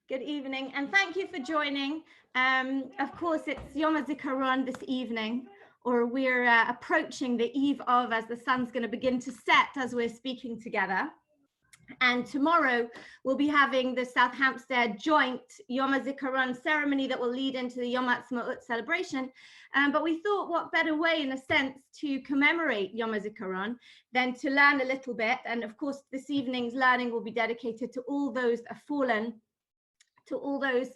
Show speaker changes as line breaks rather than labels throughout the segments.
Good evening, and thank you for joining. Of course, it's Yom HaZikaron this evening, or we're approaching the eve of, as the sun's going to begin to set as we're speaking together. And tomorrow we'll be having the South Hampstead joint Yom HaZikaron ceremony that will lead into the Yom HaAtzmaut celebration. But we thought, what better way, in a sense, to commemorate Yom HaZikaron than to learn a little bit. And of course, this evening's learning will be dedicated to all those that have fallen, to all those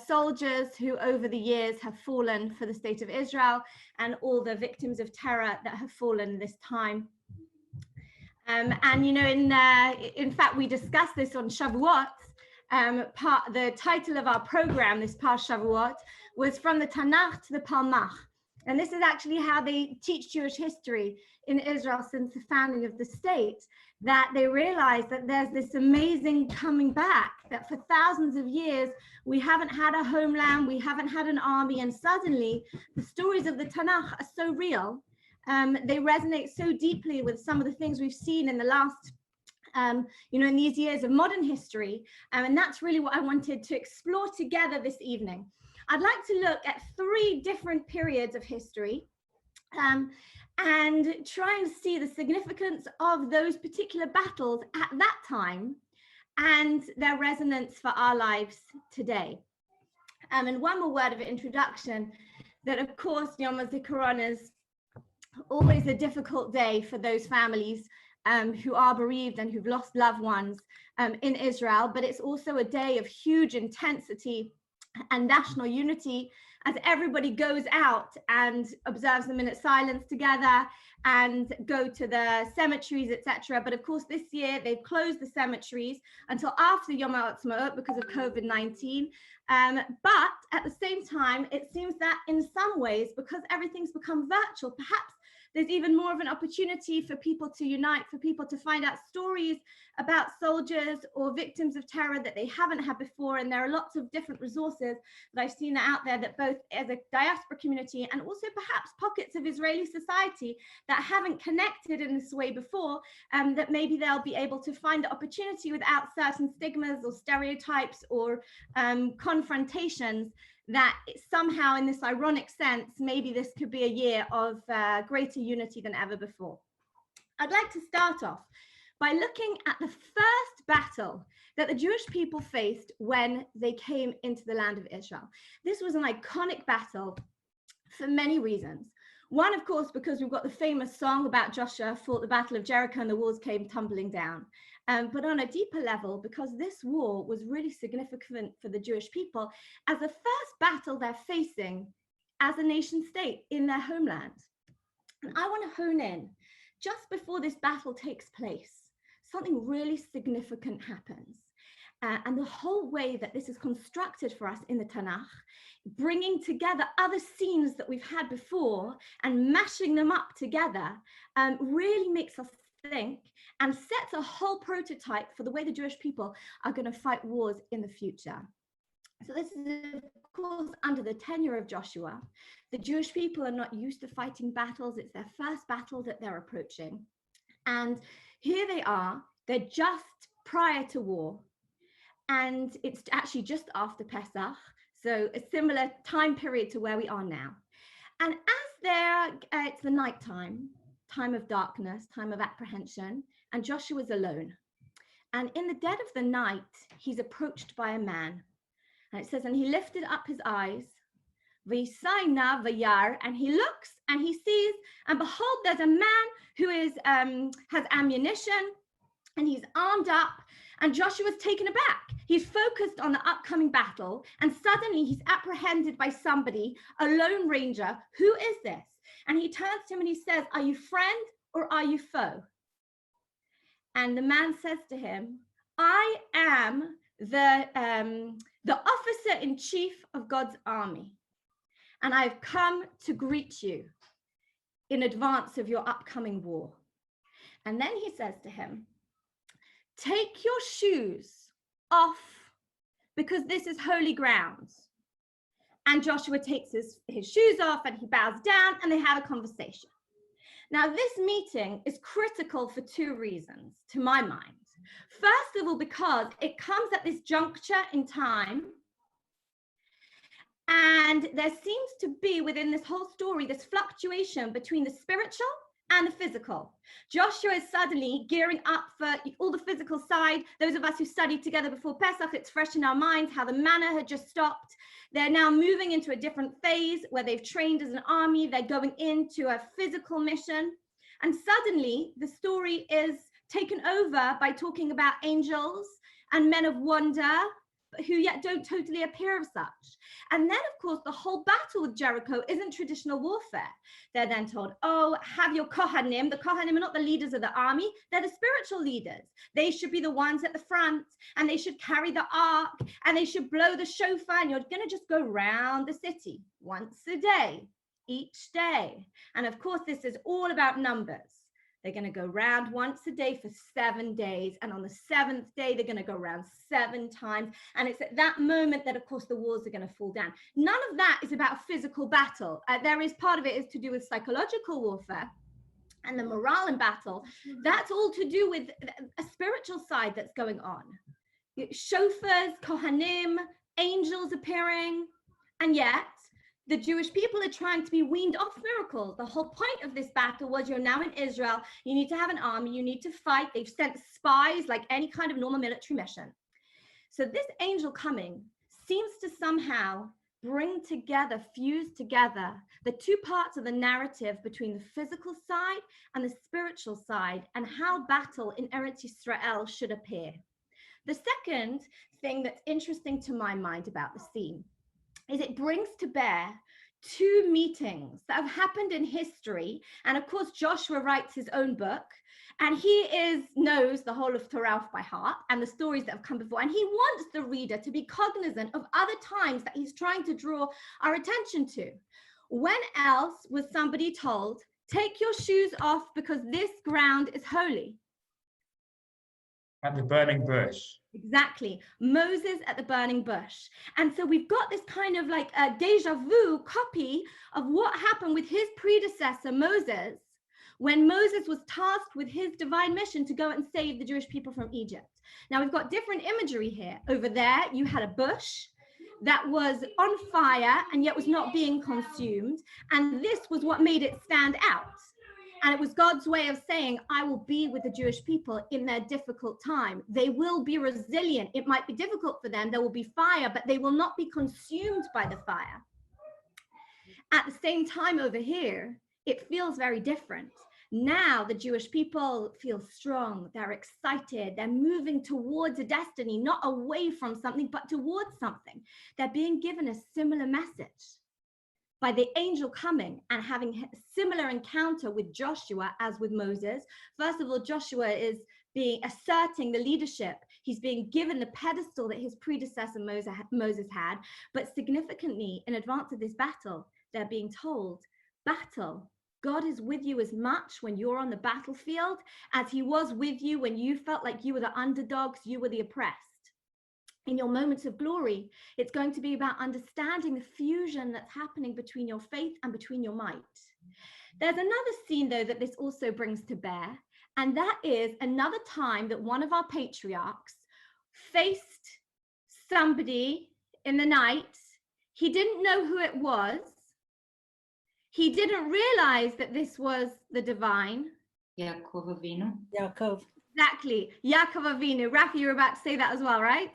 soldiers who over the years have fallen for the state of Israel, and all the victims of terror that have fallen this time. And you know, in fact, we discussed this on Shavuot. The title of our program this past Shavuot was From the Tanakh to the Palmach. And this is actually how they teach Jewish history in Israel since the founding of the state, that they realize that there's this amazing coming back, that for thousands of years, we haven't had a homeland, we haven't had an army, and suddenly the stories of the Tanakh are so real. They resonate so deeply with some of the things we've seen in the last, in these years of modern history. And that's really what I wanted to explore together this evening. I'd like to look at 3 different periods of history and try and see the significance of those particular battles at that time and their resonance for our lives today. And one more word of introduction, that of course Yom HaZikaron is always a difficult day for those families who are bereaved and who've lost loved ones in Israel, but it's also a day of huge intensity and national unity as everybody goes out and observes the minute silence together and go to the cemeteries, etc. But of course, this year they've closed the cemeteries until after Yom HaAtzmaut because of COVID-19. But at the same time, it seems that in some ways, because everything's become virtual, perhaps there's even more of an opportunity for people to unite, for people to find out stories about soldiers or victims of terror that they haven't had before. And there are lots of different resources that I've seen out there that both as a diaspora community and also perhaps pockets of Israeli society that haven't connected in this way before, that maybe they'll be able to find the opportunity without certain stigmas or stereotypes or confrontations, that somehow in this ironic sense, maybe this could be a year of greater unity than ever before. I'd like to start off by looking at the first battle that the Jewish people faced when they came into the land of Israel. This was an iconic battle for many reasons. One, of course, because we've got the famous song about Joshua fought the Battle of Jericho and the walls came tumbling down. But on a deeper level, because this war was really significant for the Jewish people as the first battle they're facing as a nation state in their homeland. And I want to hone in, just before this battle takes place, something really significant happens. And the whole way that this is constructed for us in the Tanakh, bringing together other scenes that we've had before and mashing them up together, really makes us think and sets a whole prototype for the way the Jewish people are going to fight wars in the future. So this is, of course, under the tenure of Joshua. The Jewish people are not used to fighting battles. It's their first battle that they're approaching. And here they are, they're just prior to war. And it's actually just after Pesach, so a similar time period to where we are now. And as it's the nighttime, time of darkness, time of apprehension, and Joshua's alone. And in the dead of the night, he's approached by a man. And it says, and he lifted up his eyes, V'yisayna v'yar, and he looks and he sees, and behold, there's a man who is has ammunition, and he's armed up, and Joshua's taken aback. He's focused on the upcoming battle, and suddenly he's apprehended by somebody, a lone ranger. Who is this? And he turns to him and he says, are you friend or are you foe? And the man says to him, I am the officer in chief of God's army, and I've come to greet you in advance of your upcoming war. And then he says to him, take your shoes off, because this is holy ground. And Joshua takes his shoes off and he bows down and they have a conversation. Now, this meeting is critical for two reasons, to my mind. First of all, because it comes at this juncture in time, and there seems to be within this whole story this fluctuation between the spiritual and the physical. Joshua is suddenly gearing up for all the physical side. Those of us who studied together before Pesach, it's fresh in our minds how the manna had just stopped. They're now moving into a different phase where they've trained as an army. They're going into a physical mission. And suddenly the story is taken over by talking about angels and men of wonder, who yet don't totally appear as such. And then, of course, the whole battle with Jericho isn't traditional warfare. They're then told, oh, have your Kohanim. The Kohanim are not the leaders of the army. They're the spiritual leaders. They should be the ones at the front, and they should carry the ark, and they should blow the shofar, and you're going to just go round the city once a day, each day. And of course, this is all about numbers. They're going to go round once a day for 7 days. And on the 7th day, they're going to go round 7 times. And it's at that moment that, of course, the walls are going to fall down. None of that is about physical battle. There is part of it is to do with psychological warfare and the morale in battle. That's all to do with a spiritual side that's going on. Shofars, Kohanim, angels appearing. And yet, the Jewish people are trying to be weaned off miracles. The whole point of this battle was you're now in Israel. You need to have an army. You need to fight. They've sent spies like any kind of normal military mission. So this angel coming seems to somehow bring together, fuse together the two parts of the narrative between the physical side and the spiritual side and how battle in Eretz Yisrael should appear. The second thing that's interesting to my mind about the scene is it brings to bear two meetings that have happened in history. And of course, Joshua writes his own book, and he knows the whole of Torah by heart and the stories that have come before. And he wants the reader to be cognizant of other times that he's trying to draw our attention to. When else was somebody told, take your shoes off because this ground is holy?
At the burning bush.
Exactly. Moses at the burning bush. And so we've got this kind of like a deja vu copy of what happened with his predecessor, Moses, when Moses was tasked with his divine mission to go and save the Jewish people from Egypt. Now we've got different imagery here. Over there, you had a bush that was on fire and yet was not being consumed. And this was what made it stand out. And it was God's way of saying, I will be with the Jewish people in their difficult time. They will be resilient. It might be difficult for them. There will be fire, but they will not be consumed by the fire. At the same time over here, it feels very different. Now the Jewish people feel strong. They're excited. They're moving towards a destiny, not away from something, but towards something. They're being given a similar message by the angel coming and having a similar encounter with Joshua as with Moses. First of all, Joshua is asserting the leadership. He's being given the pedestal that his predecessor Moses had. But significantly, in advance of this battle, they're being told, battle, God is with you as much when you're on the battlefield as he was with you when you felt like you were the underdogs, you were the oppressed. In your moments of glory, it's going to be about understanding the fusion that's happening between your faith and between your might. There's another scene, though, that this also brings to bear, and that is another time that one of our patriarchs faced somebody in the night. He didn't know who it was. He didn't realize that this was the divine.
Yaakov Avinu.
Yaakov.
Exactly. Yaakov Avinu. Rafi, you're about to say that as well, right?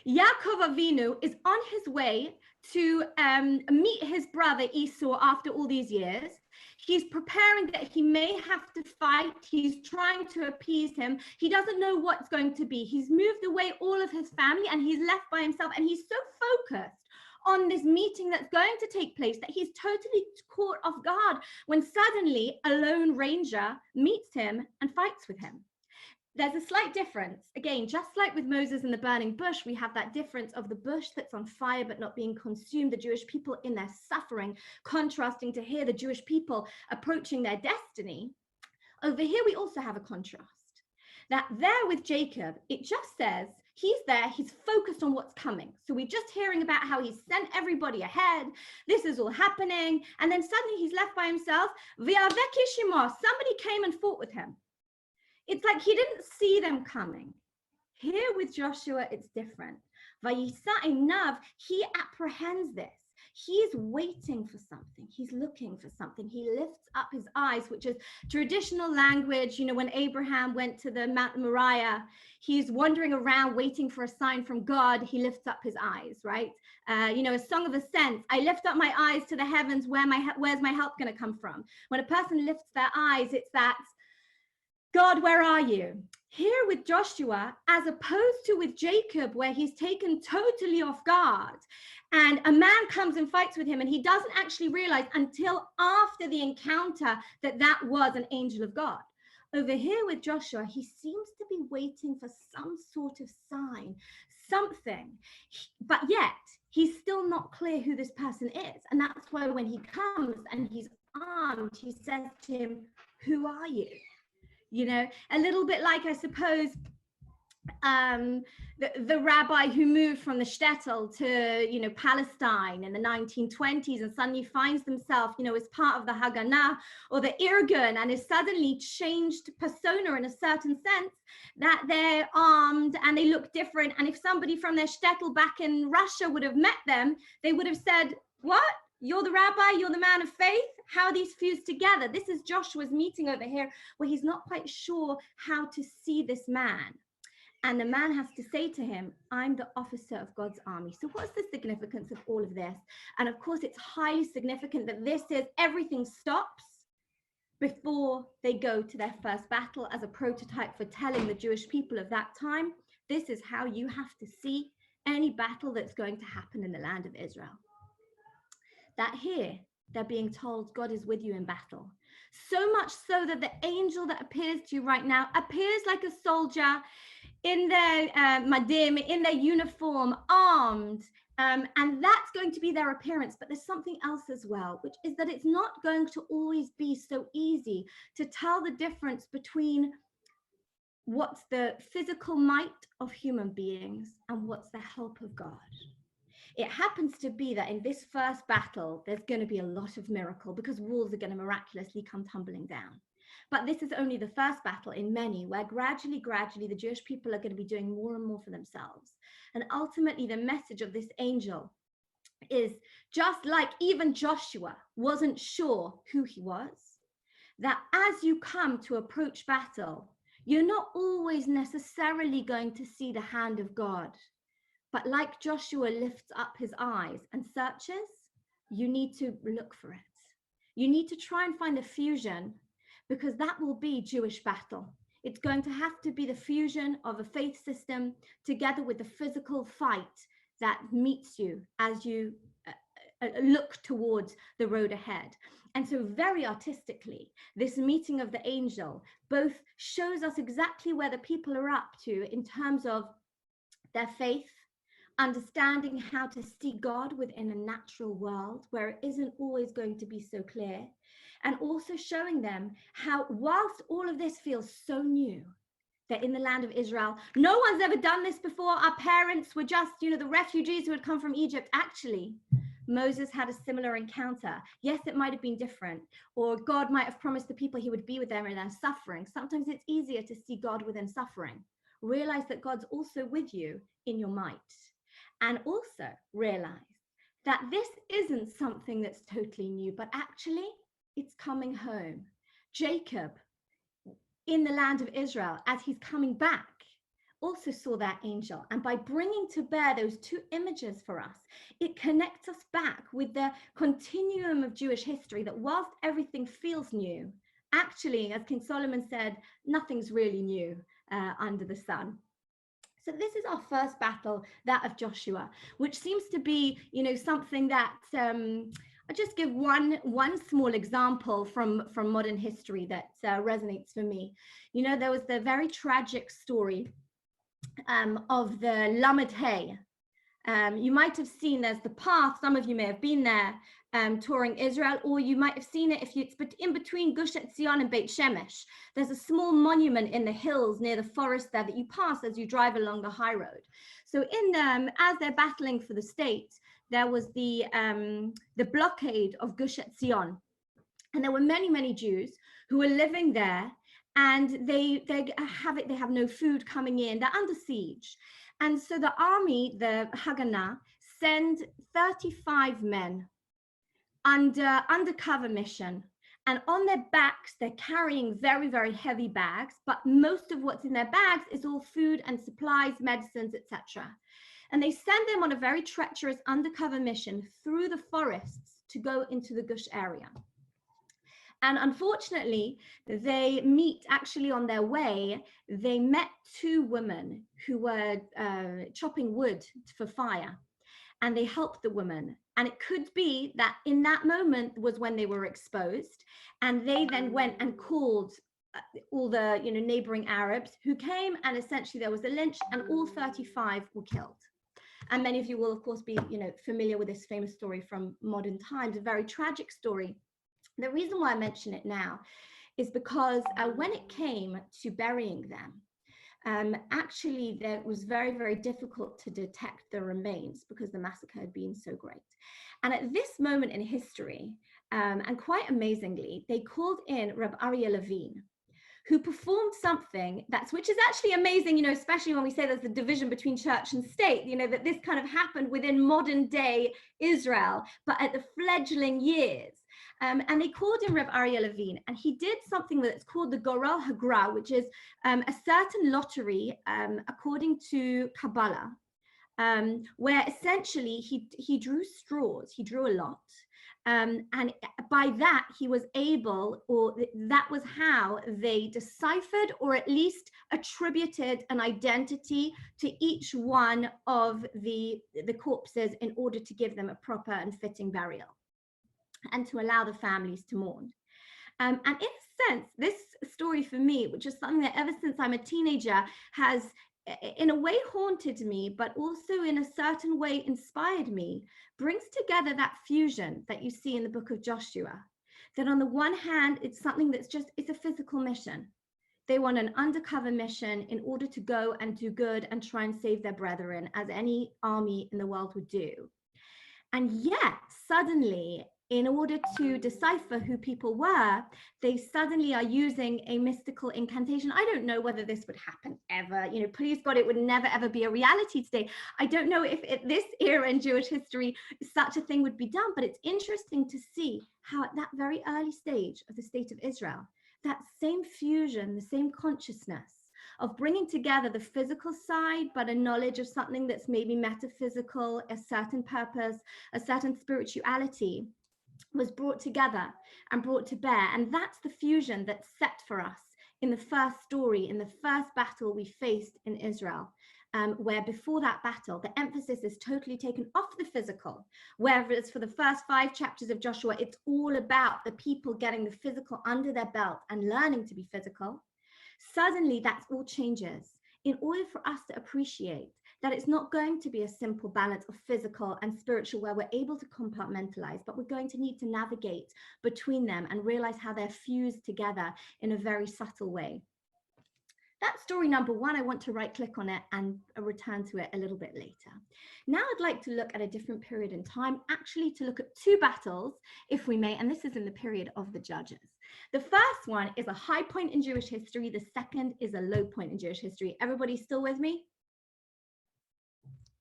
Yaakov Avinu is on his way to meet his brother Esau after all these years. He's preparing that he may have to fight. He's trying to appease him. He doesn't know what's going to be. He's moved away all of his family and he's left by himself. And he's so focused on this meeting that's going to take place that he's totally caught off guard when suddenly a lone ranger meets him and fights with him. There's a slight difference. Again, just like with Moses and the burning bush, we have that difference of the bush that's on fire but not being consumed, the Jewish people in their suffering, contrasting to here, the Jewish people approaching their destiny. Over here, we also have a contrast. That there with Jacob, it just says He's there, he's focused on what's coming. So we're just hearing about how he's sent everybody ahead. This is all happening. And then suddenly he's left by himself. Somebody came and fought with him. It's like he didn't see them coming. Here with Joshua, it's different. He apprehends this. He's waiting for something. He's looking for something. He lifts up his eyes, which is traditional language. You know, when Abraham went to the Mount Moriah, he's wandering around waiting for a sign from God. He lifts up his eyes, right? You know, a song of ascent. I lift up my eyes to the heavens. Where's my help going to come from? When a person lifts their eyes, it's that, God, where are you? Here with Joshua, as opposed to with Jacob, where he's taken totally off guard, and a man comes and fights with him, and he doesn't actually realize until after the encounter that that was an angel of God. Over here with Joshua, he seems to be waiting for some sort of sign, something, but yet he's still not clear who this person is. And that's why when he comes and he's armed, he says to him, who are you? You know, a little bit like, I suppose, the rabbi who moved from the shtetl to, you know, Palestine in the 1920s and suddenly finds himself, you know, as part of the Haganah or the Irgun, and is suddenly changed persona in a certain sense, that they're armed and they look different. And if somebody from their shtetl back in Russia would have met them, they would have said, what? You're the rabbi, you're the man of faith. How are these fused together? This is Joshua's meeting over here, where he's not quite sure how to see this man. And the man has to say to him, I'm the officer of God's army. So what's the significance of all of this? And of course, it's highly significant that this is everything stops before they go to their first battle, as a prototype for telling the Jewish people of that time, this is how you have to see any battle that's going to happen in the land of Israel. That here they're being told God is with you in battle. So much so that the angel that appears to you right now appears like a soldier in their madim, in their uniform, armed. And that's going to be their appearance. But there's something else as well, which is that it's not going to always be so easy to tell the difference between what's the physical might of human beings and what's the help of God. It happens to be that in this first battle, there's going to be a lot of miracle because walls are going to miraculously come tumbling down. But this is only the first battle in many, where gradually, the Jewish people are going to be doing more and more for themselves. And ultimately, the message of this angel is, just like even Joshua wasn't sure who he was, that as you come to approach battle, you're not always necessarily going to see the hand of God. But like Joshua lifts up his eyes and searches, you need to look for it. You need to try and find the fusion, because that will be Jewish battle. It's going to have to be the fusion of a faith system together with the physical fight that meets you as you look towards the road ahead. And so very artistically, this meeting of the angel both shows us exactly where the people are up to in terms of their faith, understanding how to see God within a natural world where it isn't always going to be so clear, and also showing them how, whilst all of this feels so new, that in the land of Israel, no one's ever done this before. Our parents were just, you know, the refugees who had come from Egypt. Actually, Moses had a similar encounter. Yes, it might have been different, or God might have promised the people he would be with them in their suffering. Sometimes it's easier to see God within suffering. Realize that God's also with you in your might. And also realize that this isn't something that's totally new, but actually it's coming home. Jacob in the land of Israel, as he's coming back, also saw that angel. And by bringing to bear those two images for us, it connects us back with the continuum of Jewish history, that whilst everything feels new, actually, as King Solomon said, nothing's really new under the sun. So this is our first battle, that of Joshua, which seems to be, you know, something that I'll just give one small example from modern history that resonates for me. You know, there was the very tragic story of the Lamed Hey, You might have seen there's the path. Some of you may have been there touring Israel, or you might have seen it if it's in between Gush Etzion and Beit Shemesh. There's a small monument in the hills near the forest there that you pass as you drive along the high road. So as they're battling for the state, there was the blockade of Gush Etzion, and there were many Jews who were living there, and they have no food coming in. They're under siege. And so the army, the Haganah, send 35 men under undercover mission. And on their backs, they're carrying very heavy bags, but most of what's in their bags is all food and supplies, medicines, etc. And they send them on a very treacherous undercover mission through the forests to go into the Gush area. And unfortunately, they meet, actually on their way, they met two women who were chopping wood for fire, and they helped the women. And it could be that in that moment was when they were exposed, and they then went and called all the neighboring Arabs who came, and essentially there was a lynch, and all 35 were killed. And many of you will, of course, be familiar with this famous story from modern times, a very tragic story. The reason why I mention it now is because when it came to burying them, actually, it was very difficult to detect the remains because the massacre had been so great. And at this moment in history, and quite amazingly, they called in Rabbi Aryeh Levine, who performed something which is actually amazing, especially when we say there's a division between church and state, that this kind of happened within modern day Israel, but at the fledgling years. And they called him Reb Aryeh Levine, and he did something that's called the Gorel Hagra, which is a certain lottery according to Kabbalah, where essentially he drew straws, he drew a lot. And by that, he was able, or that was how they deciphered or at least attributed an identity to each one of the corpses in order to give them a proper and fitting burial and to allow the families to mourn. And in a sense, this story for me, which is something that ever since I'm a teenager has in a way haunted me, but also in a certain way inspired me, brings together that fusion that you see in the book of Joshua. That on the one hand, it's something that's it's a physical mission. They want an undercover mission in order to go and do good and try and save their brethren, as any army in the world would do. And yet, suddenly, in order to decipher who people were, they suddenly are using a mystical incantation. I don't know whether this would happen ever. Please God, it would never ever be a reality today. I don't know if at this era in Jewish history such a thing would be done, but it's interesting to see how at that very early stage of the state of Israel, that same fusion, the same consciousness of bringing together the physical side, but a knowledge of something that's maybe metaphysical, a certain purpose, a certain spirituality, was brought together and brought to bear. And that's the fusion that's set for us in the first story, in the first battle we faced in Israel, where before that battle, the emphasis is totally taken off the physical, whereas for the first 5 chapters of Joshua, it's all about the people getting the physical under their belt and learning to be physical. Suddenly, that all changes in order for us to appreciate that it's not going to be a simple balance of physical and spiritual where we're able to compartmentalize, but we're going to need to navigate between them and realize how they're fused together in a very subtle way. That's story number 1. I want to right click on it and return to it a little bit later. Now I'd like to look at a different period in time, actually to look at 2 battles, if we may, and this is in the period of the Judges. The first one is a high point in Jewish history. The second is a low point in Jewish history. Everybody still with me?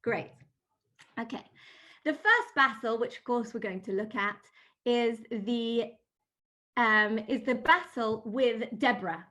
Great. Okay. The first battle, which of course we're going to look at, is the battle with Deborah.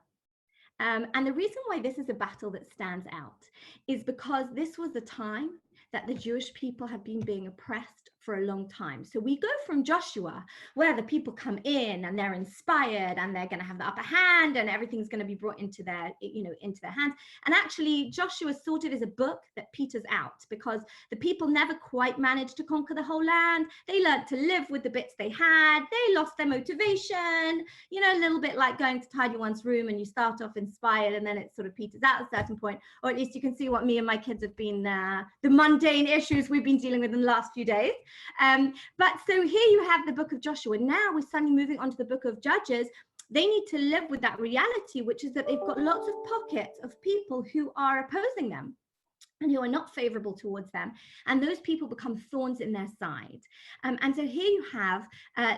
And the reason why this is a battle that stands out is because this was the time that the Jewish people had been being oppressed for a long time. So we go from Joshua, where the people come in and they're inspired and they're going to have the upper hand and everything's going to be brought into their, into their hands. And actually Joshua sorted as a book that peters out because the people never quite managed to conquer the whole land. They learned to live with the bits they had. They lost their motivation, a little bit like going to tidy one's room and you start off inspired and then it sort of peters out at a certain point, or at least you can see what me and my kids have been, the mundane issues we've been dealing with in the last few days. But so here you have the book of Joshua. Now we're suddenly moving on to the book of Judges. They need to live with that reality, which is that they've got lots of pockets of people who are opposing them and who are not favorable towards them. And those people become thorns in their side. And so here you have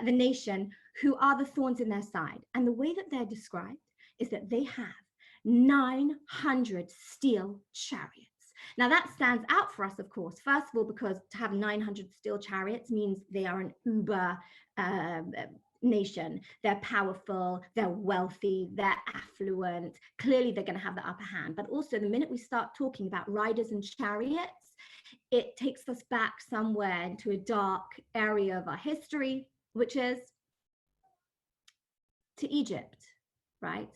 the nation who are the thorns in their side. And the way that they're described is that they have 900 steel chariots. Now that stands out for us, of course, first of all, because to have 900 steel chariots means they are an uber nation. They're powerful, they're wealthy, they're affluent. Clearly they're going to have the upper hand. But also the minute we start talking about riders and chariots, it takes us back somewhere into a dark area of our history, which is to Egypt, right?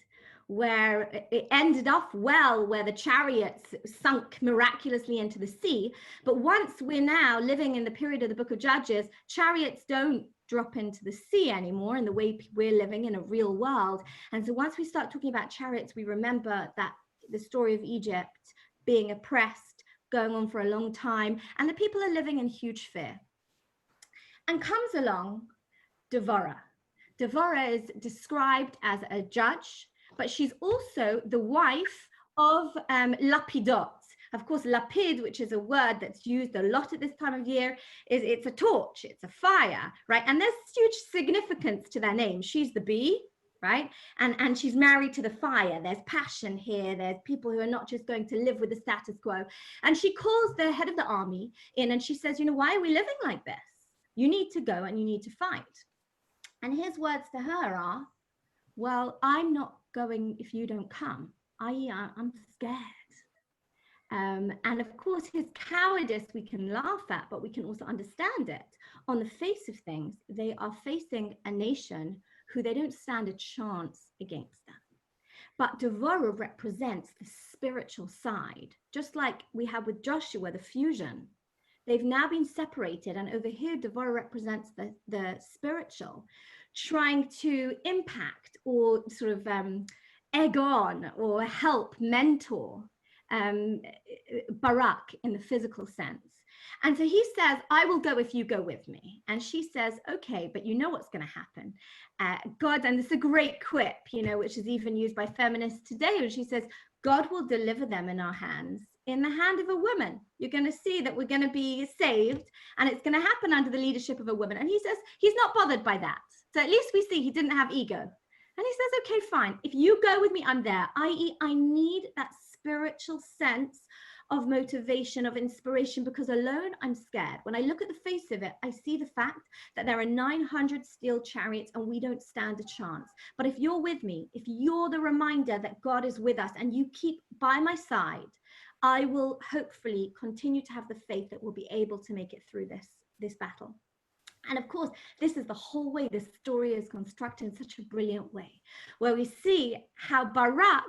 Where it ended off well, where the chariots sunk miraculously into the sea. But once we're now living in the period of the book of Judges, chariots don't drop into the sea anymore in the way we're living in a real world. And so once we start talking about chariots, we remember that the story of Egypt being oppressed, going on for a long time, and the people are living in huge fear. And comes along Devorah. Devorah is described as a judge, but she's also the wife of Lapidot. Of course, lapid, which is a word that's used a lot at this time of year, it's a torch, it's a fire, right? And there's huge significance to their name. She's the bee, right? And she's married to the fire. There's passion here. There's people who are not just going to live with the status quo. And she calls the head of the army in and she says, why are we living like this? You need to go and you need to fight. And his words to her are, well, I'm not going if you don't come. I'm scared. And of course, his cowardice we can laugh at, but we can also understand it. On the face of things, they are facing a nation who they don't stand a chance against them. But Devorah represents the spiritual side, just like we had with Joshua, the fusion. They've now been separated, and over here, Devorah represents the spiritual, trying to impact or sort of egg on or help mentor Barak in the physical sense. And so he says, I will go if you go with me. And she says, okay, but you know what's going to happen. God, and it's a great quip, which is even used by feminists today, when she says, God will deliver them in our hands, in the hand of a woman. You're going to see that we're going to be saved, and it's going to happen under the leadership of a woman. And he says, he's not bothered by that. So at least we see he didn't have ego. And he says, okay, fine. If you go with me, I'm there. I.e., I need that spiritual sense of motivation, of inspiration, because alone I'm scared. When I look at the face of it, I see the fact that there are 900 steel chariots and we don't stand a chance. But if you're with me, if you're the reminder that God is with us and you keep by my side, I will hopefully continue to have the faith that we'll be able to make it through this battle. And of course, this is the whole way this story is constructed in such a brilliant way, where we see how Barak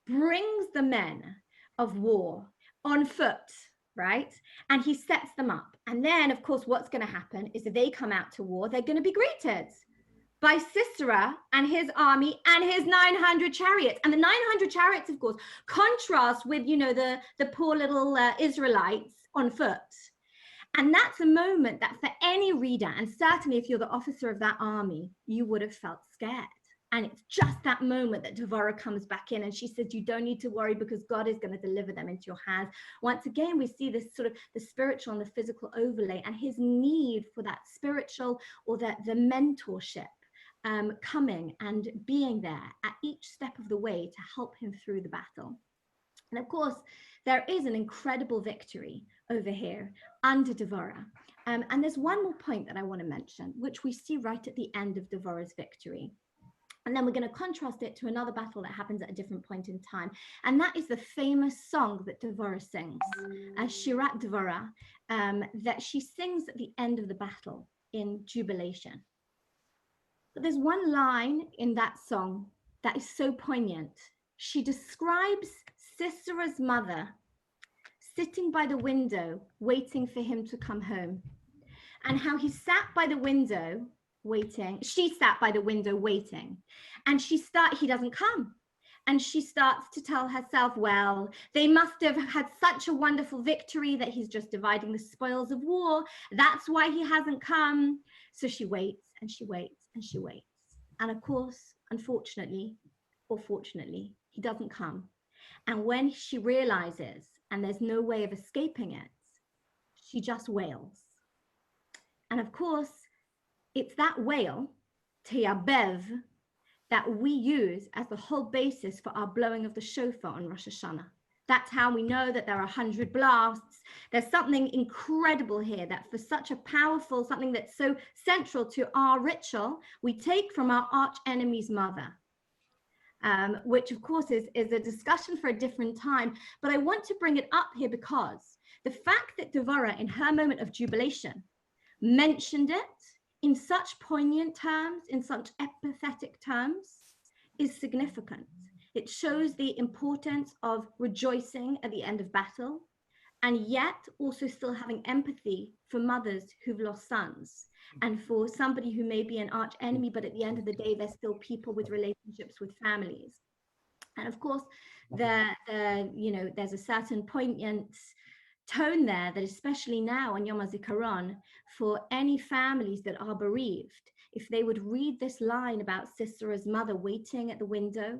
brings the men of war on foot, right? And he sets them up. And then, of course, what's going to happen is if they come out to war, they're going to be greeted by Sisera and his army and his 900 chariots. And the 900 chariots, of course, contrast with, the poor little Israelites on foot. And that's a moment that for any reader, and certainly if you're the officer of that army, you would have felt scared. And it's just that moment that Devorah comes back in and she says, you don't need to worry because God is going to deliver them into your hands. Once again, we see this sort of the spiritual and the physical overlay and his need for that spiritual or the mentorship coming and being there at each step of the way to help him through the battle. And of course, there is an incredible victory over here under Devorah. And there's one more point that I want to mention, which we see right at the end of Devorah's victory. And then we're going to contrast it to another battle that happens at a different point in time. And that is the famous song that Devorah sings, Shirat Devorah, that she sings at the end of the battle in jubilation. But there's one line in that song that is so poignant. She describes Sisera's mother sitting by the window, waiting for him to come home, and how he sat by the window waiting. She sat by the window waiting, and he doesn't come. And she starts to tell herself, well, they must have had such a wonderful victory that he's just dividing the spoils of war. That's why he hasn't come. So she waits and she waits and she waits. And of course, unfortunately, or fortunately, he doesn't come. And when she realizes, and there's no way of escaping it, she just wails. And of course, it's that wail, Teyabev, that we use as the whole basis for our blowing of the shofar on Rosh Hashanah. That's how we know that there are 100 blasts. There's something incredible here, that for such a powerful, something that's so central to our ritual, we take from our arch enemy's mother, which of course is a discussion for a different time. But I want to bring it up here because the fact that Devorah, in her moment of jubilation, mentioned it in such poignant terms, in such empathetic terms, is significant. It shows the importance of rejoicing at the end of battle, and yet also still having empathy for mothers who've lost sons, and for somebody who may be an arch enemy, but at the end of the day, they're still people with relationships with families. And of course, there's a certain poignant tone there that, especially now on Yom HaZikaron, for any families that are bereaved, if they would read this line about Sisera's mother waiting at the window,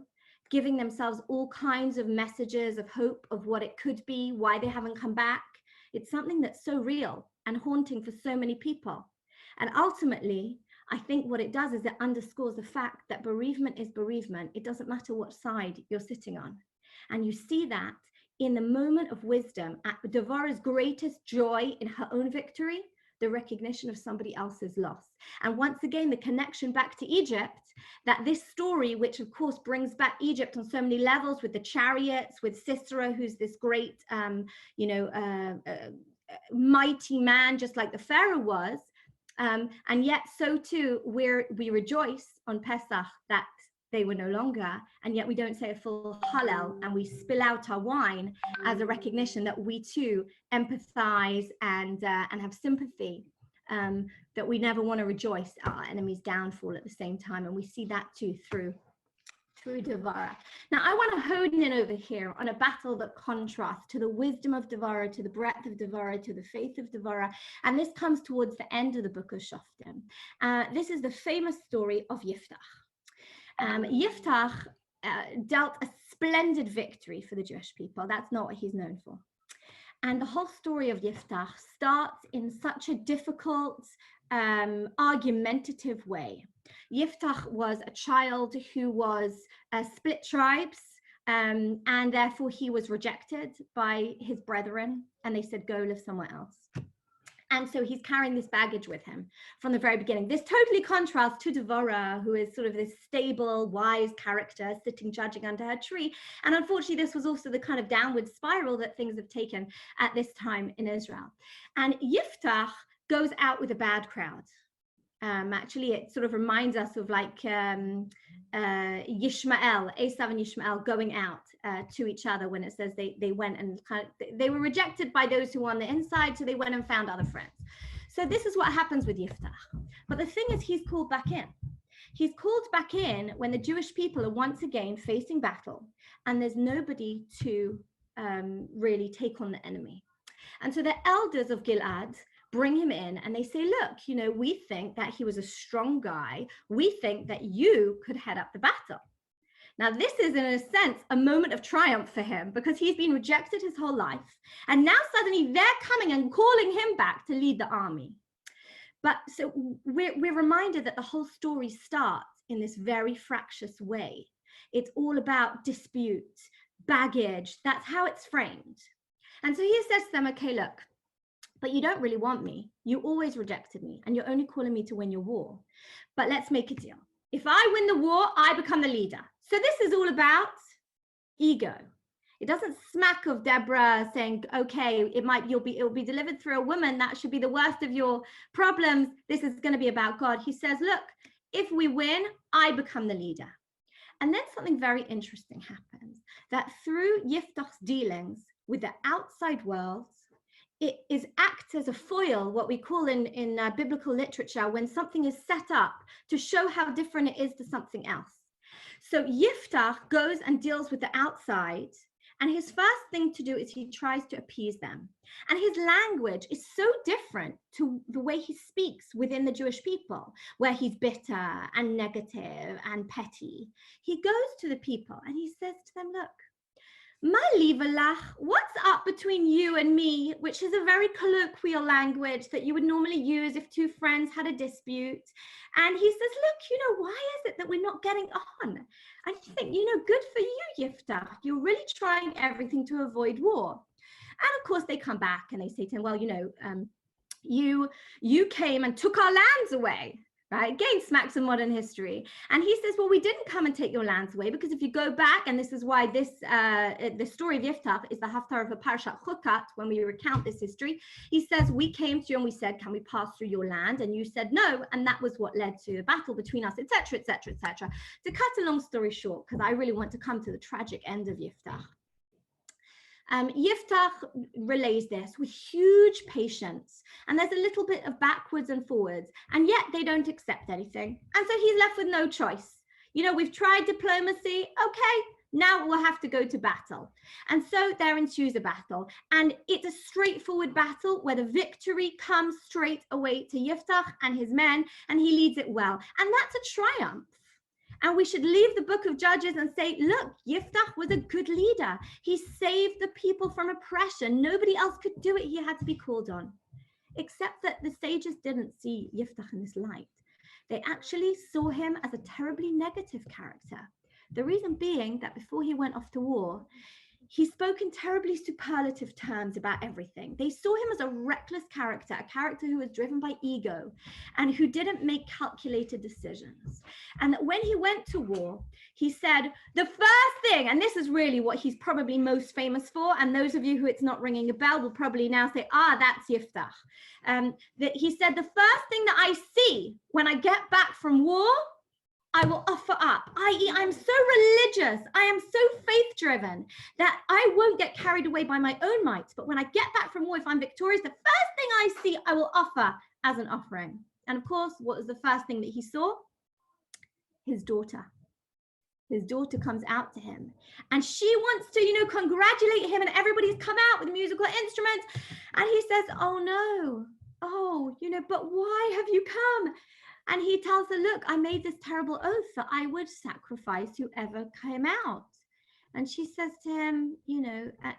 giving themselves all kinds of messages of hope of what it could be, why they haven't come back, it's something that's so real and haunting for so many people. And ultimately, I think what it does is it underscores the fact that bereavement is bereavement. It doesn't matter what side you're sitting on. And you see that in the moment of wisdom, at Devorah's greatest joy in her own victory, the recognition of somebody else's loss. And once again, the connection back to Egypt, that this story, which of course brings back Egypt on so many levels, with the chariots, with Sisera, who's this great, mighty man, just like the Pharaoh was. And yet so too, we rejoice on Pesach that they were no longer, and yet we don't say a full Hallel, and we spill out our wine as a recognition that we too empathize and have sympathy, that we never want to rejoice at our enemy's downfall at the same time. And we see that too through Devorah. Now I want to hone in over here on a battle that contrasts to the wisdom of Devorah, to the breadth of Devorah, to the faith of Devorah, and this comes towards the end of the book of Shoftim. This is the famous story of Yiftach. Yiftach dealt a splendid victory for the Jewish people. That's not what he's known for. And the whole story of Yiftach starts in such a difficult, argumentative way. Yiftach was a child who was split tribes, and therefore he was rejected by his brethren, and they said, go live somewhere else. And so he's carrying this baggage with him from the very beginning. This totally contrasts to Devorah, who is sort of this stable, wise character sitting judging under her tree. And unfortunately, this was also the kind of downward spiral that things have taken at this time in Israel. And Yiftach goes out with a bad crowd. Actually, it sort of reminds us of like Yishmael, Esav and Yishmael going out to each other when it says they went and they were rejected by those who were on the inside, so they went and found other friends. So this is what happens with Yiftach. But the thing is, he's called back in. He's called back in when the Jewish people are once again facing battle, and there's nobody to really take on the enemy. And so the elders of Gilad bring him in and they say, look, we think that he was a strong guy. We think that you could head up the battle. Now, this is, in a sense, a moment of triumph for him, because he's been rejected his whole life. And now suddenly they're coming and calling him back to lead the army. But so we're reminded that the whole story starts in this very fractious way. It's all about dispute, baggage. That's how it's framed. And so he says to them, okay, look, but you don't really want me. You always rejected me, and you're only calling me to win your war. But let's make a deal. If I win the war, I become the leader. So this is all about ego. It doesn't smack of Deborah saying, okay, it'll be delivered through a woman. That should be the worst of your problems. This is going to be about God. He says, look, if we win, I become the leader. And then something very interesting happens, that through Yiftach's dealings with the outside world, it acts as a foil, what we call in biblical literature, when something is set up to show how different it is to something else. So Yiftach goes and deals with the outside, and his first thing to do is he tries to appease them. And his language is so different to the way he speaks within the Jewish people, where he's bitter and negative and petty. He goes to the people and he says to them, look, Ma lieve lach, what's up between you and me, which is a very colloquial language that you would normally use if two friends had a dispute. And he says, look, why is it that we're not getting on? And you think, good for you, Yiftach. You're really trying everything to avoid war. And of course, they come back and they say to him, well, you came and took our lands away. Right? Again, smacks of modern history. And he says, well, we didn't come and take your lands away, because if you go back, and this is why the story of Yiftach is the Haftarah of Parashat Chukat, when we recount this history, he says, we came to you and we said, can we pass through your land? And you said no, and that was what led to a battle between us, etc., etc., etc. To cut a long story short, because I really want to come to the tragic end of Yiftach. Yiftach relays this with huge patience, and there's a little bit of backwards and forwards, and yet they don't accept anything. And so he's left with no choice. We've tried diplomacy. Okay, now we'll have to go to battle. And so there ensues a battle, and it's a straightforward battle where the victory comes straight away to Yiftach and his men, and he leads it well. And that's a triumph. And we should leave the book of Judges and say, look, Yiftach was a good leader. He saved the people from oppression. Nobody else could do it. He had to be called on. Except that the sages didn't see Yiftach in this light. They actually saw him as a terribly negative character. The reason being that before he went off to war, he spoke in terribly superlative terms about everything. They saw him as a reckless character, a character who was driven by ego and who didn't make calculated decisions. And that when he went to war, he said, the first thing, and this is really what he's probably most famous for, and those of you who it's not ringing a bell will probably now say, that's Yiftach. That he said, the first thing that I see when I get back from war, I will offer up, i.e. I'm so religious, I am so faith-driven that I won't get carried away by my own might. But when I get back from war, if I'm victorious, the first thing I see, I will offer as an offering. And of course, what was the first thing that he saw? His daughter. His daughter comes out to him and she wants to, congratulate him, and everybody's come out with musical instruments. And he says, oh no, but why have you come? And he tells her, look, I made this terrible oath that I would sacrifice whoever came out. And she says to him,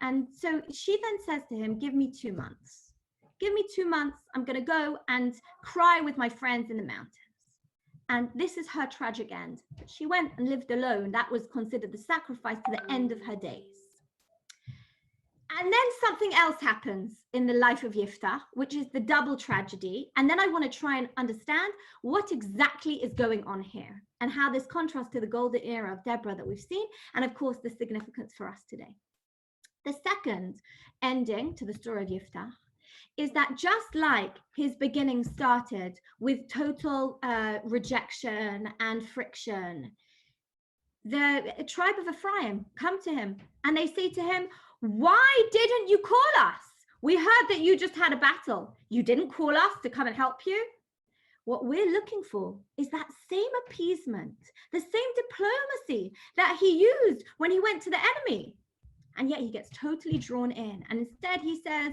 and so she then says to him, give me 2 months. Give me 2 months. I'm going to go and cry with my friends in the mountains. And this is her tragic end. But she went and lived alone. That was considered the sacrifice to the end of her days. And then something else happens in the life of Yiftach, which is the double tragedy. And then I want to try and understand what exactly is going on here and how this contrasts to the golden era of Deborah that we've seen, and of course, the significance for us today. The second ending to the story of Yiftach is that just like his beginning started with total rejection and friction, the tribe of Ephraim come to him and they say to him, why didn't you call us? We heard that you just had a battle. You didn't call us to come and help you. What we're looking for is that same appeasement, the same diplomacy that he used when he went to the enemy. And yet he gets totally drawn in. And instead he says,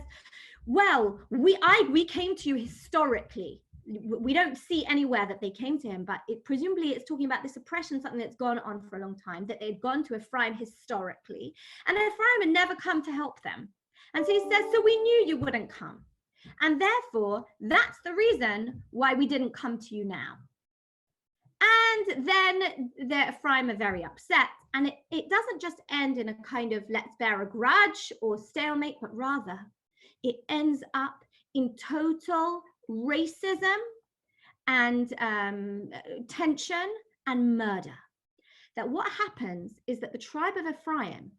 well, we came to you historically. We don't see anywhere that they came to him, but presumably it's talking about this oppression, something that's gone on for a long time, that they'd gone to Ephraim historically, and Ephraim had never come to help them. And so he says, so we knew you wouldn't come. And therefore, that's the reason why we didn't come to you now. And then the Ephraim are very upset. And it doesn't just end in a kind of let's bear a grudge or stalemate, but rather it ends up in total racism and tension and murder. That what happens is that the tribe of Ephraim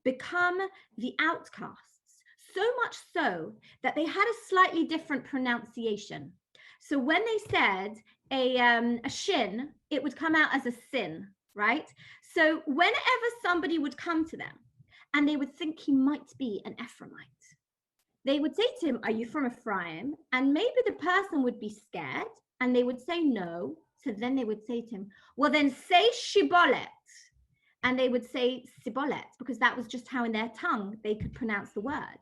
become the outcasts, so much so that they had a slightly different pronunciation. So when they said a shin, it would come out as a sin, right? So whenever somebody would come to them and they would think he might be an Ephraimite, they would say to him, are you from Ephraim? And maybe the person would be scared and they would say no. So then they would say to him, well, then say Shibolet. And they would say Sibolet, because that was just how in their tongue they could pronounce the word.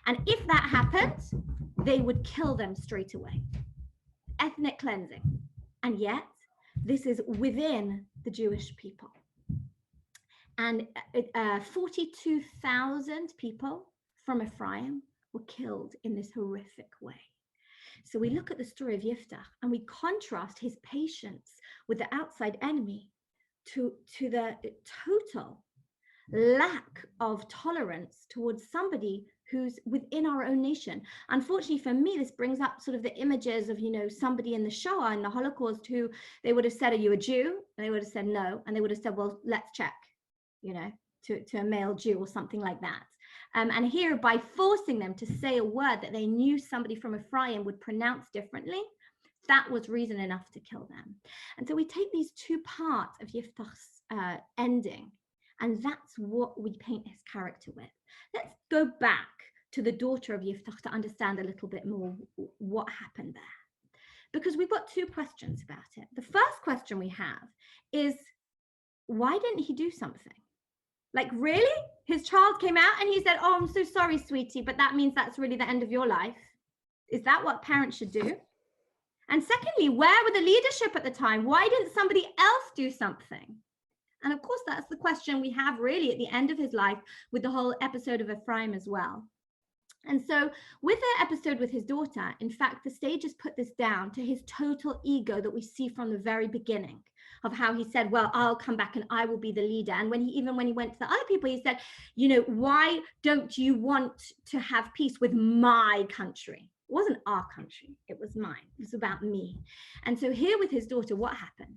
And if that happened, they would kill them straight away. Ethnic cleansing. And yet, this is within the Jewish people. And 42,000 people from Ephraim were killed in this horrific way. So we look at the story of Yiftach and we contrast his patience with the outside enemy to the total lack of tolerance towards somebody who's within our own nation. Unfortunately for me, this brings up sort of the images of, you know, somebody in the Shoah and the Holocaust who they would have said, are you a Jew? And they would have said no. And they would have said, well, let's check, you know, to a male Jew or something like that. And here, by forcing them to say a word that they knew somebody from Ephraim would pronounce differently, that was reason enough to kill them. And so we take these two parts of Yiftach's ending, and that's what we paint his character with. Let's go back to the daughter of Yiftach to understand a little bit more what happened there. Because we've got two questions about it. The first question we have is, why didn't he do something? Like, really? His child came out and he said, oh, I'm so sorry, sweetie, but that means that's really the end of your life. Is that what parents should do? And secondly, where were the leadership at the time? Why didn't somebody else do something? And of course, that's the question we have really at the end of his life with the whole episode of Ephraim as well. And so with the episode with his daughter, in fact, the sages put this down to his total ego that we see from the very beginning of how he said, well, I'll come back and I will be the leader. And when he went to the other people, he said, you know, why don't you want to have peace with my country? It wasn't our country, it was mine. It was about me. And so here with his daughter, what happened?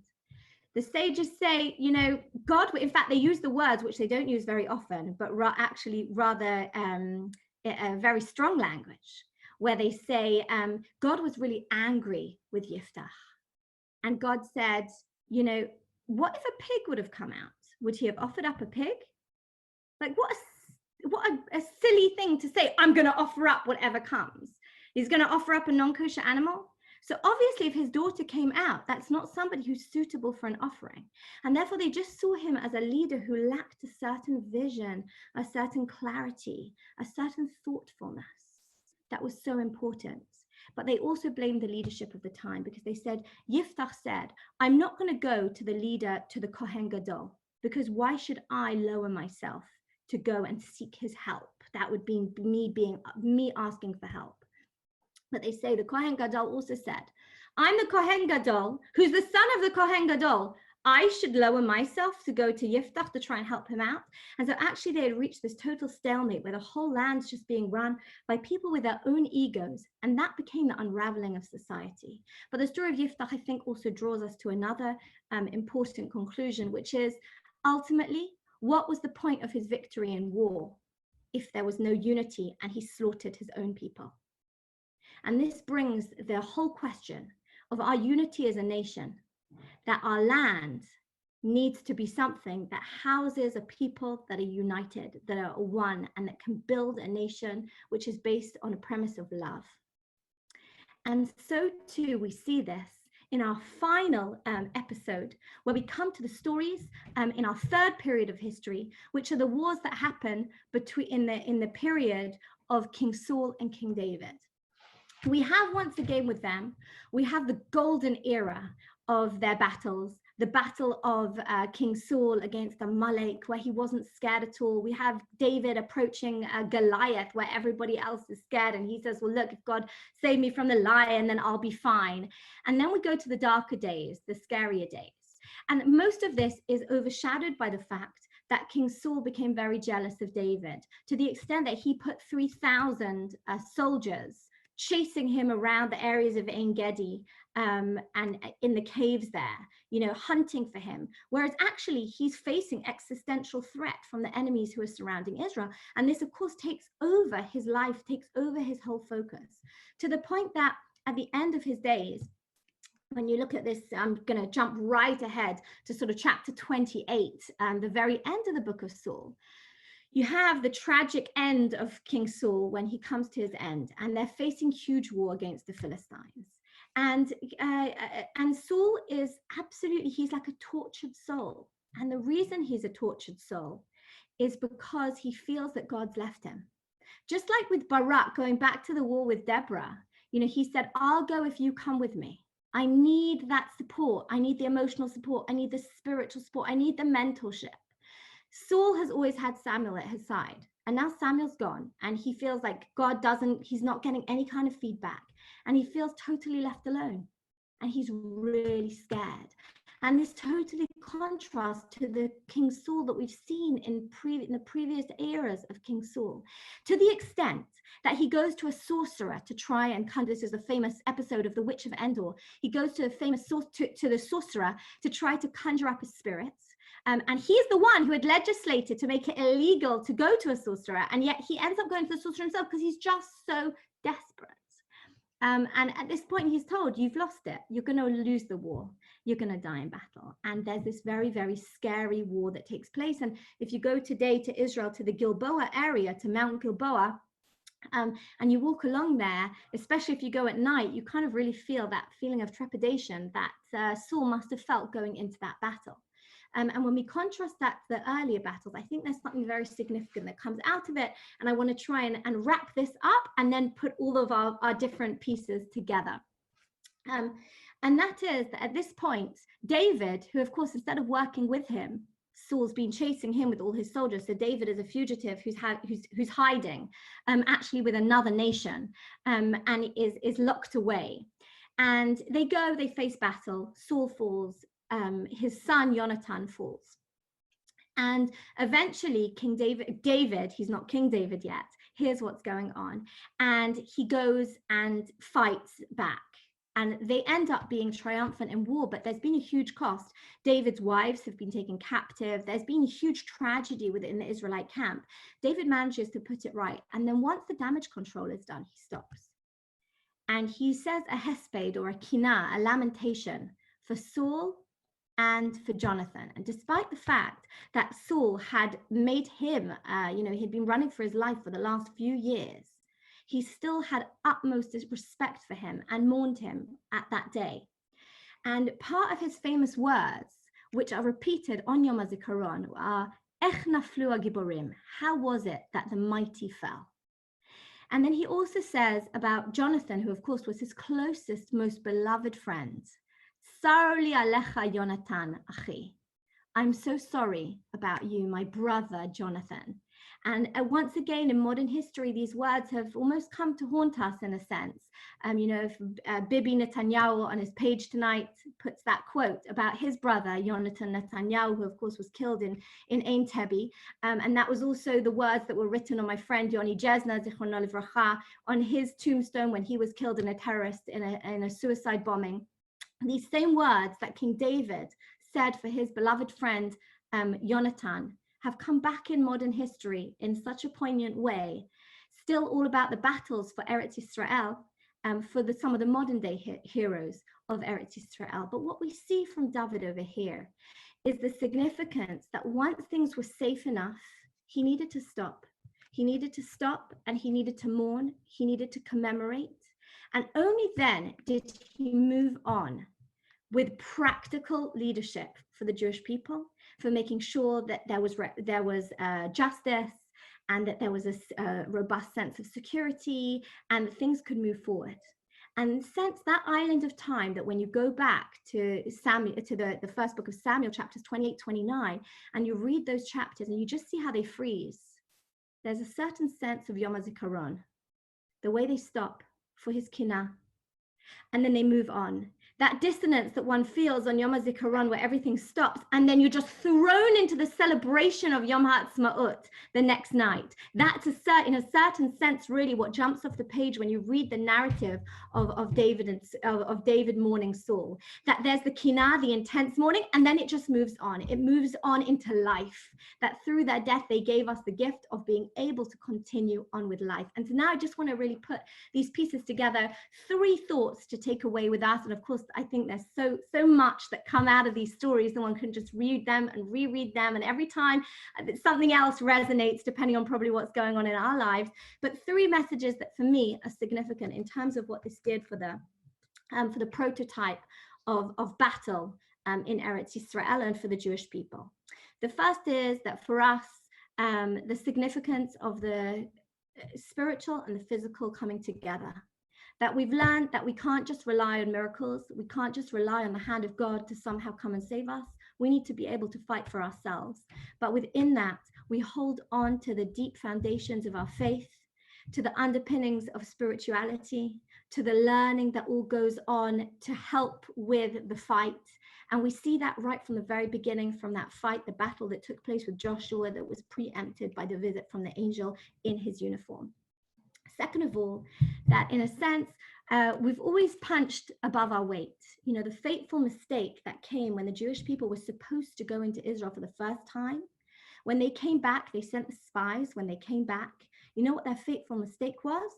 The sages say, you know, God, in fact, they use the words, which they don't use very often, but actually rather a very strong language, where they say God was really angry with Yiftach. And God said, you know, what if a pig would have come out? Would he have offered up a pig? Like, what a silly thing to say, I'm going to offer up whatever comes. He's going to offer up a non-kosher animal. So obviously, if his daughter came out, that's not somebody who's suitable for an offering. And therefore, they just saw him as a leader who lacked a certain vision, a certain clarity, a certain thoughtfulness that was so important. But they also blamed the leadership of the time, because they said, Yiftach said, I'm not going to go to the leader, to the Kohen Gadol, because why should I lower myself to go and seek his help? That would be me asking for help. But they say the Kohen Gadol also said, I'm the Kohen Gadol, who's the son of the Kohen Gadol. I should lower myself to go to Yiftach to try and help him out. And so actually they had reached this total stalemate where the whole land's just being run by people with their own egos. And that became the unraveling of society. But the story of Yiftach, I think, also draws us to another important conclusion, which is ultimately, what was the point of his victory in war if there was no unity and he slaughtered his own people? And this brings the whole question of our unity as a nation, that our land needs to be something that houses a people that are united, that are one, and that can build a nation which is based on a premise of love. And so too, we see this in our final episode, where we come to the stories in our third period of history, which are the wars that happen in the period of King Saul and King David. We have once again with them, we have the golden era of their battles, the battle of King Saul against Amalek, where he wasn't scared at all. We have David approaching Goliath, where everybody else is scared. And he says, well, look, if God saved me from the lion, then I'll be fine. And then we go to the darker days, the scarier days. And most of this is overshadowed by the fact that King Saul became very jealous of David, to the extent that he put 3,000 soldiers chasing him around the areas of Ein Gedi, and in the caves there, hunting for him. Whereas actually he's facing existential threat from the enemies who are surrounding Israel. And this, of course, takes over his life, takes over his whole focus, to the point that at the end of his days, when you look at this, I'm going to jump right ahead to sort of chapter 28, the very end of the book of Saul. You have the tragic end of King Saul when he comes to his end, and they're facing huge war against the Philistines. And Saul is absolutely, he's like a tortured soul. And the reason he's a tortured soul is because he feels that God's left him. Just like with Barak going back to the war with Deborah, he said, I'll go if you come with me. I need that support. I need the emotional support. I need the spiritual support. I need the mentorship. Saul has always had Samuel at his side, and now Samuel's gone, and he feels like he's not getting any kind of feedback, and he feels totally left alone, and he's really scared. And this totally contrasts to the King Saul that we've seen in the previous eras of King Saul, to the extent that he goes to a sorcerer to try and this is a famous episode of The Witch of Endor. He goes to the sorcerer to try to conjure up his spirits. And he's the one who had legislated to make it illegal to go to a sorcerer. And yet he ends up going to the sorcerer himself because he's just so desperate. And at this point, he's told, you've lost it. You're going to lose the war. You're going to die in battle. And there's this very, very scary war that takes place. And if you go today to Israel, to the Gilboa area, to Mount Gilboa, and you walk along there, especially if you go at night, you kind of really feel that feeling of trepidation that Saul must have felt going into that battle. And when we contrast that to the earlier battles, I think there's something very significant that comes out of it. And I want to try and wrap this up and then put all of our different pieces together. And that is that at this point, David, who of course, instead of working with him, Saul's been chasing him with all his soldiers. So David is a fugitive who's hiding, actually with another nation, and is locked away. And they face battle. Saul falls. His son Jonathan falls, and eventually King David, he's not King David yet, here's what's going on, and he goes and fights back, and they end up being triumphant in war. But there's been a huge cost. David's wives have been taken captive. There's been a huge tragedy within the Israelite camp. David manages to put it right, and then once the damage control is done, he stops, and he says a hesped, or a kinah, a lamentation for Saul and for Jonathan. And despite the fact that Saul had made him, he'd been running for his life for the last few years, he still had utmost respect for him and mourned him at that day. And part of his famous words, which are repeated on Yom HaZikaron, are, Ech naflu hagiborim, how was it that the mighty fell? And then he also says about Jonathan, who of course was his closest, most beloved friend, Sar li alecha Jonathan achi. I'm so sorry about you, my brother Jonathan. And once again, in modern history, these words have almost come to haunt us in a sense. If Bibi Netanyahu on his page tonight puts that quote about his brother, Yonatan Netanyahu, who of course was killed in Ein Tebi. And that was also the words that were written on my friend Yoni Jesna, Zichrono Livracha, on his tombstone when he was killed in a suicide bombing. These same words that King David said for his beloved friend, Jonathan, have come back in modern history in such a poignant way, still all about the battles for Eretz Yisrael, for some of the modern day heroes of Eretz Yisrael. But what we see from David over here is the significance that once things were safe enough, he needed to stop. He needed to stop, and he needed to mourn. He needed to commemorate. And only then did he move on with practical leadership for the Jewish people, for making sure that there was justice, and that there was a robust sense of security, and that things could move forward. And since that island of time, that when you go back to Samuel, to the first book of Samuel, chapters 28, 29, and you read those chapters and you just see how they freeze, there's a certain sense of Yom HaZikaron, the way they stop for his kinah, and then they move on. that dissonance that one feels on Yom HaZikaron, where everything stops, and then you're just thrown into the celebration of Yom HaAtzmaut the next night. That's in a certain sense really what jumps off the page when you read the narrative of David mourning Saul. That there's the kinah, the intense mourning, and then it just moves on. It moves on into life. That through their death they gave us the gift of being able to continue on with life. And so now I just want to really put these pieces together, 3 thoughts to take away with us. And of course, I think there's so much that come out of these stories that one can just read them and reread them, and every time something else resonates depending on probably what's going on in our lives. But 3 messages that for me are significant in terms of what this did for the prototype of battle in Eretz Yisrael and for the Jewish people. The first is that for us, the significance of the spiritual and the physical coming together. That we've learned that we can't just rely on miracles. We can't just rely on the hand of God to somehow come and save us. We need to be able to fight for ourselves. But within that, we hold on to the deep foundations of our faith, to the underpinnings of spirituality, to the learning that all goes on to help with the fight. And we see that right from the very beginning, from that fight, the battle that took place with Joshua that was preempted by the visit from the angel in his uniform. Second of all, that in a sense, we've always punched above our weight. You know, the fateful mistake that came when the Jewish people were supposed to go into Israel for the first time. When they came back, they sent the spies. When they came back, you know what their fateful mistake was?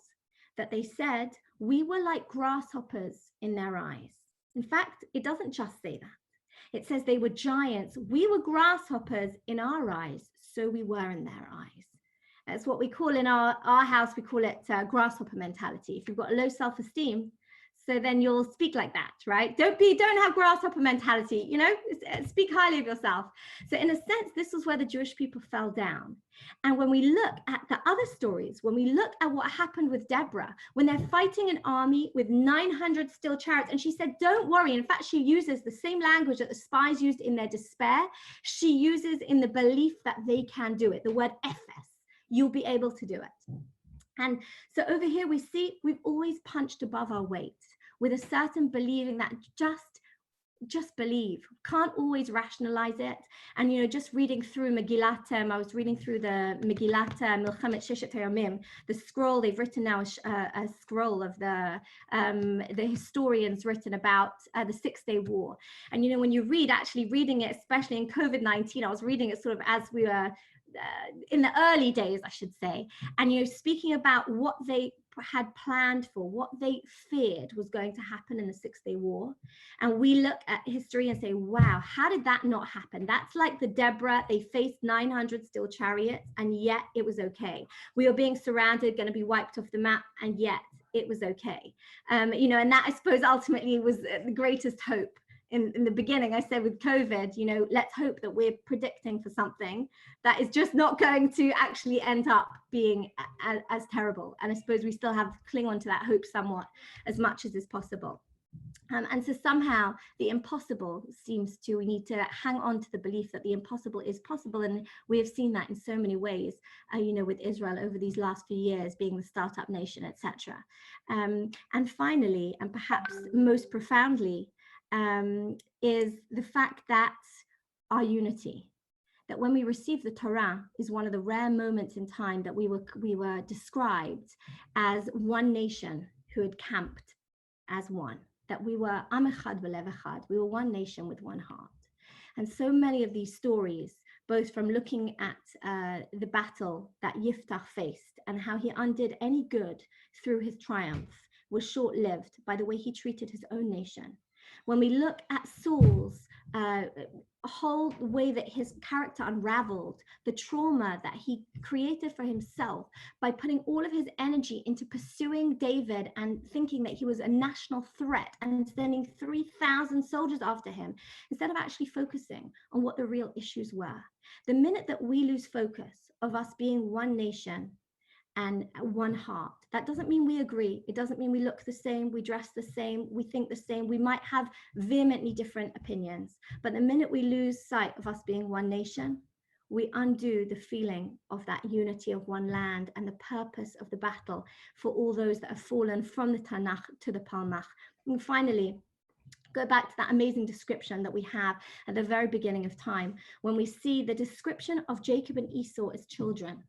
That they said, we were like grasshoppers in their eyes. In fact, it doesn't just say that. It says they were giants. We were grasshoppers in our eyes, so we were in their eyes. That's what we call in our house, we call it grasshopper mentality. If you've got a low self-esteem, so then you'll speak like that, right? Don't have grasshopper mentality, you know, speak highly of yourself. So in a sense, this was where the Jewish people fell down. And when we look at the other stories, when we look at what happened with Deborah, when they're fighting an army with 900 steel chariots, and she said, don't worry. In fact, she uses the same language that the spies used in their despair. She uses in the belief that they can do it, the word ephes. You'll be able to do it. And so over here we see we've always punched above our weight with a certain believing that just believe, can't always rationalize it. And you know, just reading through Megillat, I was reading through the Megillat Milchemet Sheshet HaYomim, the scroll they've written now, a scroll of the historians written about the 6-day war. And you know, when you read, actually reading it, especially in COVID-19, I was reading it sort of as we were in the early days, I should say, and you know, speaking about what they had planned for, what they feared was going to happen in the 6-day war. And we look at history and say, wow, how did that not happen? That's like the Deborah, they faced 900 steel chariots, and yet it was okay. We were being surrounded, going to be wiped off the map, and yet it was okay. You know, and that I suppose ultimately was the greatest hope. In the beginning, I said with COVID, you know, let's hope that we're predicting for something that is just not going to actually end up being as terrible. And I suppose we still have to cling on to that hope somewhat as much as is possible. And so somehow the impossible seems to, we need to hang on to the belief that the impossible is possible. And we have seen that in so many ways, you know, with Israel over these last few years being the startup nation, etc. And finally, and perhaps most profoundly, is the fact that our unity, that when we receive the Torah is one of the rare moments in time that we were described as one nation who had camped as one, that we were Am Echad B'Lev Echad, we were one nation with one heart. And so many of these stories, both from looking at the battle that Yiftach faced and how he undid any good through his triumph, was short-lived by the way he treated his own nation. When we look at Saul's whole way that his character unraveled, the trauma that he created for himself by putting all of his energy into pursuing David and thinking that he was a national threat and sending 3,000 soldiers after him, instead of actually focusing on what the real issues were. The minute that we lose focus of us being one nation and one heart, that doesn't mean we agree. It doesn't mean we look the same, we dress the same, we think the same. We might have vehemently different opinions, but the minute we lose sight of us being one nation, we undo the feeling of that unity of one land and the purpose of the battle for all those that have fallen from the Tanakh to the Palmach. And finally, Go back to that amazing description that we have at the very beginning of time, when we see the description of Jacob and Esau as children.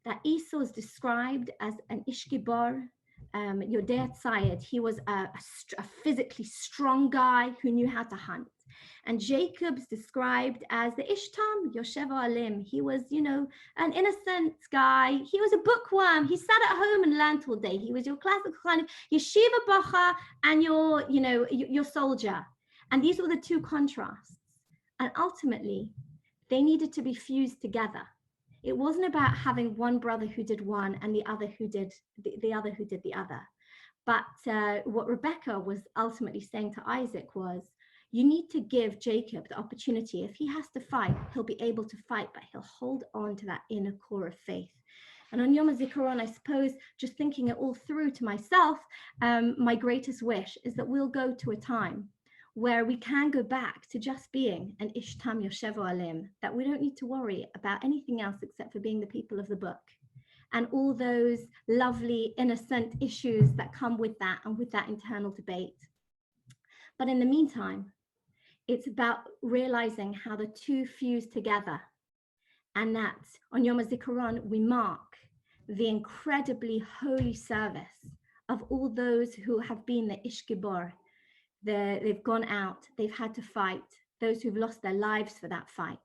That Esau is described as an Ishkibar, Yodeh Tzayed. He was a physically strong guy who knew how to hunt. And Jacob's described as the Ishtam Yoshev Alim. He was, an innocent guy. He was a bookworm. He sat at home and learned all day. He was your classical kind of yeshiva bacha and your soldier. And these were the two contrasts. And ultimately, they needed to be fused together. It wasn't about having one brother who did one and the other who did the other who did the other. But what Rebecca was ultimately saying to Isaac was, you need to give Jacob the opportunity. If he has to fight, he'll be able to fight, but he'll hold on to that inner core of faith. And on Yom HaZikaron, I suppose, just thinking it all through to myself, my greatest wish is that we'll go to a time where we can go back to just being an Ishtam Yoshevo Alim, that we don't need to worry about anything else except for being the people of the book. And all those lovely, innocent issues that come with that and with that internal debate. But in the meantime, it's about realizing how the two fuse together, and that on Yom HaZikaron, we mark the incredibly holy service of all those who have been the Ish Gibor. They've gone out, they've had to fight, those who've lost their lives for that fight.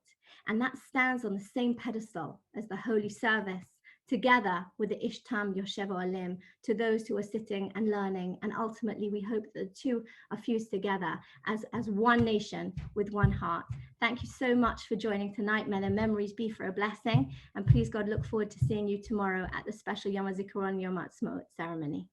And that stands on the same pedestal as the holy service, together with the Ishtam Yoshevo Alim, to those who are sitting and learning. And ultimately, we hope that the two are fused together as one nation with one heart. Thank you so much for joining tonight. May their memories be for a blessing. And please, God, look forward to seeing you tomorrow at the special Yom HaZikaron Yom Ha'atzmaut ceremony.